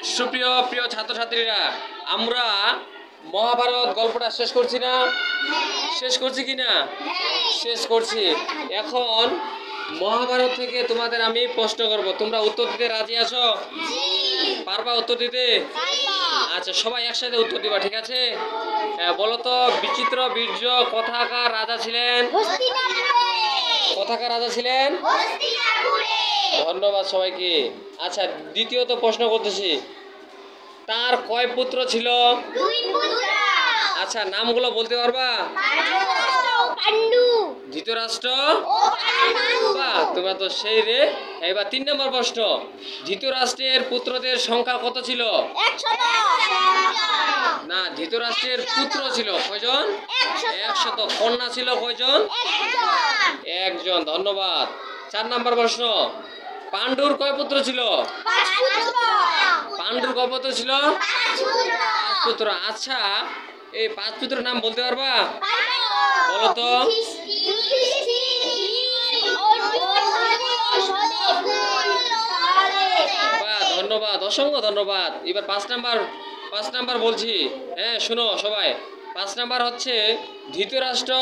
সুপ্রিয় প্রিয় ছাত্রছাত্রীরা, আমরা মহাভারত গল্পটা শেষ করছি না? শেষ করছি কি না? শেষ করছি। এখন মহাভারত থেকে তোমাদের আমি প্রশ্ন করব, তোমরা উত্তর দিতে রাজি আছো? পারবা উত্তর দিতে? আচ্ছা, সবাই একসাথে উত্তর দিবা, ঠিক আছে? হ্যাঁ, বলো তো, বিচিত্র বীর্য কোথাকার রাজা ছিলেন? কোথাকার রাজা ছিলেন? ধন্যবাদ সবাইকে। আচ্ছা, দ্বিতীয়ত প্রশ্ন করতেছি, তার কয় পুত্র ছিল? আচ্ছা, নামগুলো বলতে পারবা? ধৃতরাষ্ট্র, বাহ, তোমরা তো সেই রে। এবার 3 নম্বর প্রশ্ন, ধৃতরাষ্ট্রের পুত্রদের সংখ্যা কত ছিল? না, ধৃতরাষ্ট্রের পুত্র ছিল কয়জন? 100। কন্যা ছিল কয়জন? একজন। ধন্যবাদ। 4 নম্বর প্রশ্ন, পাণ্ডুর কয় পুত্র ছিল? পাণ্ডুর কয় পুত্র ছিল? 5 পুত্র। আচ্ছা, এই 5 পুত্রের নাম বলতে পারবা? বলো তো। বাহ, ধন্যবাদ, অসংখ্য ধন্যবাদ। এবার 5 নাম্বার বলছি। হ্যাঁ, শুনো সবাই। 5 নাম্বার হচ্ছে, ধৃতরাষ্ট্র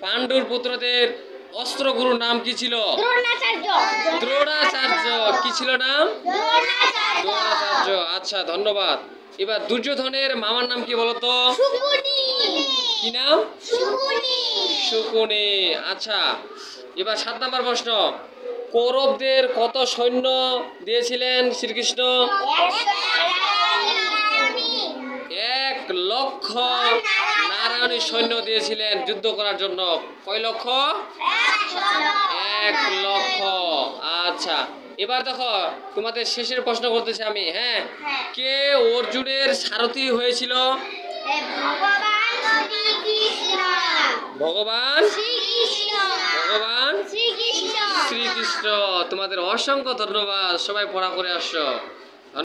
পাণ্ডুর পুত্রদের অস্ত্রগুরুর নাম কি ছিল? দ্রোণাচার্য। কি ছিল নাম? দ্রোণাচার্য। আচ্ছা, ধন্যবাদ। এবার দুর্যোধনের মামার নাম কি বলতো? কি নাম? শকুনি। আচ্ছা, এবার 7 নম্বর প্রশ্ন, কৌরবদের কত সৈন্য দিয়েছিলেন শ্রীকৃষ্ণ? 1,00,000 নারায়ণী সৈন্য দিয়েছিলেন যুদ্ধ করার জন্য। কয় লক্ষ? 1,00,000। আচ্ছা, এবার দেখো, তোমাদের শেষের প্রশ্ন করতেছি আমি। হ্যাঁ, কে অর্জুনের সারথি হয়েছিল? ভগবান শ্রীকৃষ্ণ। তোমাদের অসংখ্য ধন্যবাদ, সবাই পড়া করে আসছো।